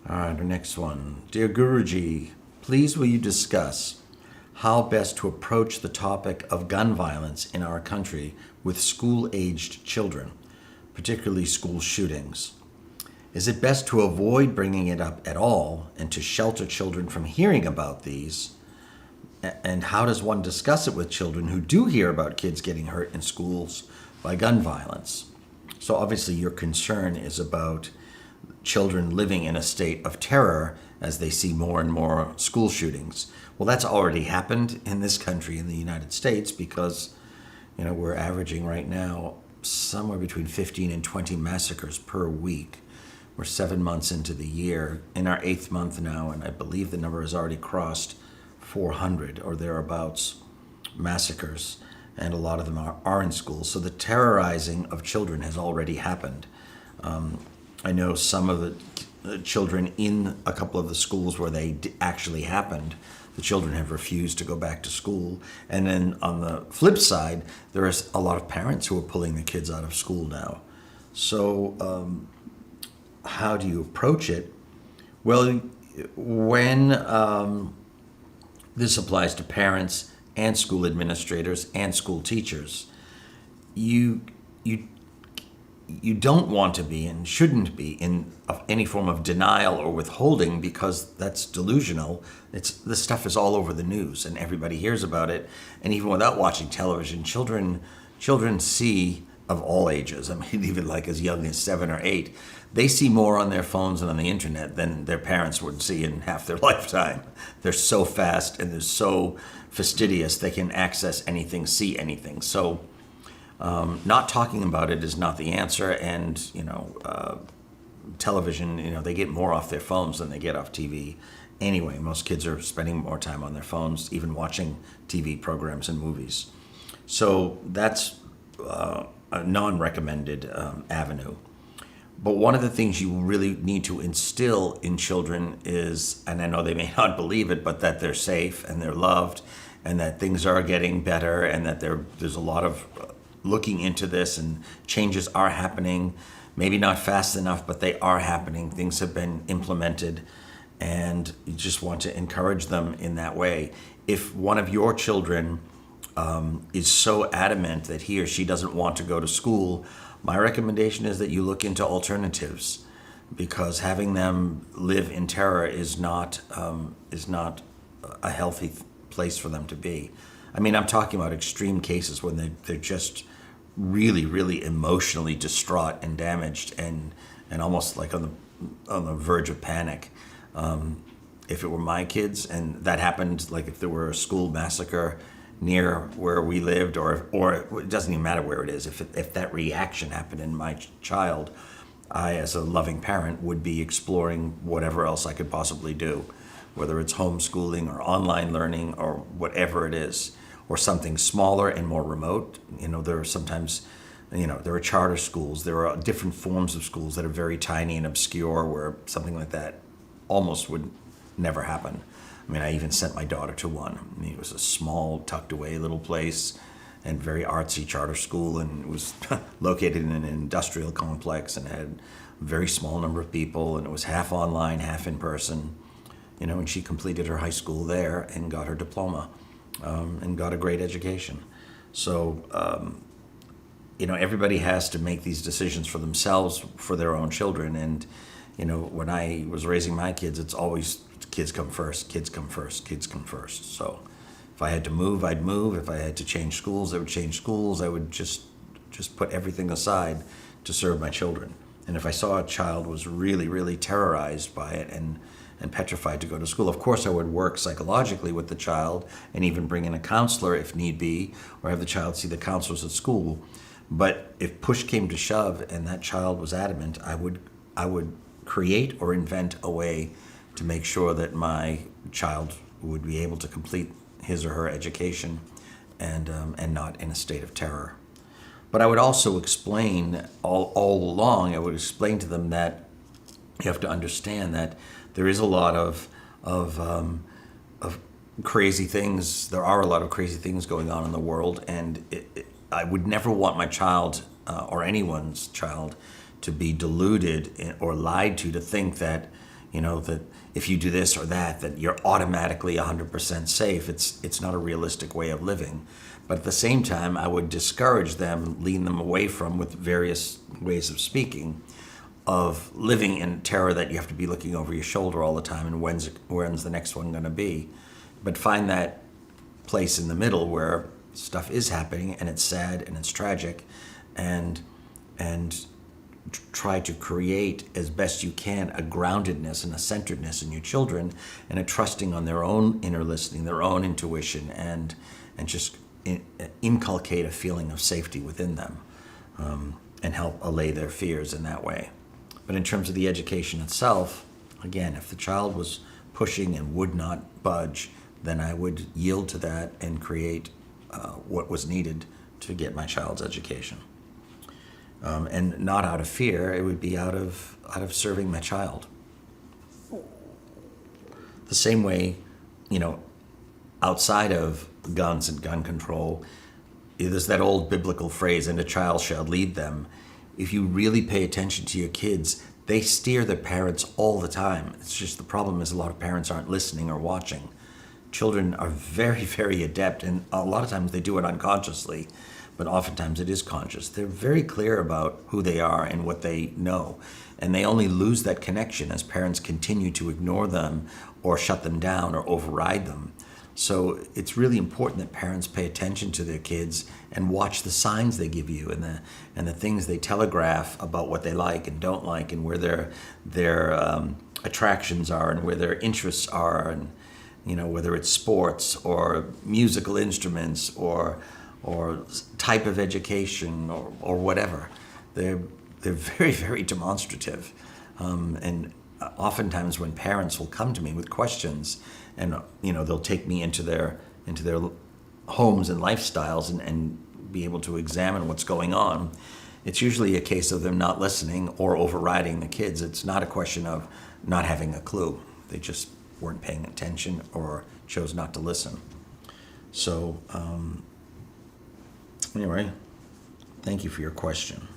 All right, our next one. Dear Guruji, please will you discuss how best to approach the topic of gun violence in our country with school-aged children, particularly school shootings? Is it best to avoid bringing it up at all and to shelter children from hearing about these? And how does one discuss it with children who do hear about kids getting hurt in schools by gun violence? So obviously your concern is about children living in a state of terror as they see more and more school shootings. Well, that's already happened in this country, in the United States, because we're averaging right now somewhere between 15 and 20 massacres per week. We're 7 months into the year, in our 8th month now, and I believe the number has already crossed 400 or thereabouts massacres, and a lot of them are in schools. So the terrorizing of children has already happened. I know some of the children in a couple of the schools where they actually happened, the children have refused to go back to school. And then on the flip side, there is a lot of parents who are pulling the kids out of school now. So how do you approach it? Well, when this applies to parents and school administrators and school teachers, you don't want to be and shouldn't be in any form of denial or withholding, because that's delusional. This stuff is all over the news and everybody hears about it. And even without watching television, children see, of all ages, I mean, even like as young as 7 or 8, they see more on their phones and on the internet than their parents would see in half their lifetime. They're so fast and they're so fastidious, they can access anything, see anything. So not talking about it is not the answer. And, television, they get more off their phones than they get off TV. Anyway, most kids are spending more time on their phones, even watching TV programs and movies. So that's a non-recommended avenue. But one of the things you really need to instill in children is, and I know they may not believe it, but that they're safe and they're loved and that things are getting better and that there's a lot of looking into this and changes are happening. Maybe not fast enough, but they are happening. Things have been implemented, and you just want to encourage them in that way. If one of your children is so adamant that he or she doesn't want to go to school, my recommendation is that you look into alternatives, because having them live in terror is not a healthy place for them to be. I mean, I'm talking about extreme cases when they're just really, really emotionally distraught and damaged and almost like on the verge of panic. If it were my kids and that happened, like if there were a school massacre near where we lived, or it doesn't even matter where it is, if that reaction happened in my child, I, as a loving parent, would be exploring whatever else I could possibly do, whether it's homeschooling or online learning or whatever it is, or something smaller and more remote. There are sometimes, there are charter schools, there are different forms of schools that are very tiny and obscure where something like that almost would never happen. I mean, I even sent my daughter to one. I mean, it was a small, tucked away little place and very artsy charter school, and it was located in an industrial complex and had a very small number of people, and it was half online, half in person. And she completed her high school there and got her diploma and got a great education. So, everybody has to make these decisions for themselves, for their own children. And, when I was raising my kids, it's always kids come first, kids come first, kids come first. So if I had to move, I'd move. If I had to change schools, I would change schools. I would just put everything aside to serve my children. And if I saw a child was really, really terrorized by it and petrified to go to school, of course I would work psychologically with the child and even bring in a counselor if need be, or have the child see the counselors at school. But if push came to shove and that child was adamant, I would create or invent a way to make sure that my child would be able to complete his or her education and not in a state of terror. But I would also explain all along, I would explain to them that you have to understand that there is a lot of crazy things. There are a lot of crazy things going on in the world, and I would never want my child or anyone's child to be deluded or lied to think that that if you do this or that, that you're automatically 100% safe. It's not a realistic way of living. But at the same time, I would discourage them, lean them away from, with various ways of speaking, of living in terror that you have to be looking over your shoulder all the time and when's the next one going to be. But find that place in the middle where stuff is happening and it's sad and it's tragic, and try to create as best you can a groundedness and a centeredness in your children, and a trusting on their own inner listening, their own intuition, and just inculcate a feeling of safety within them, and help allay their fears in that way. But in terms of the education itself, again, if the child was pushing and would not budge, then I would yield to that and create what was needed to get my child's education. And not out of fear, it would be out of serving my child. The same way, outside of guns and gun control, there's that old biblical phrase, "and a child shall lead them." If you really pay attention to your kids, they steer their parents all the time. It's just the problem is a lot of parents aren't listening or watching. Children are very, very adept, and a lot of times they do it unconsciously, but oftentimes it is conscious. They're very clear about who they are and what they know, and they only lose that connection as parents continue to ignore them or shut them down or override them. So it's really important that parents pay attention to their kids and watch the signs they give you, and the things they telegraph about what they like and don't like, and where their attractions are and where their interests are, and whether it's sports or musical instruments or type of education or whatever. They're very, very demonstrative, and oftentimes when parents will come to me with questions, and they'll take me into their homes and lifestyles and be able to examine what's going on, it's usually a case of them not listening or overriding the kids. It's not a question of not having a clue. They just weren't paying attention or chose not to listen. So anyway, thank you for your question.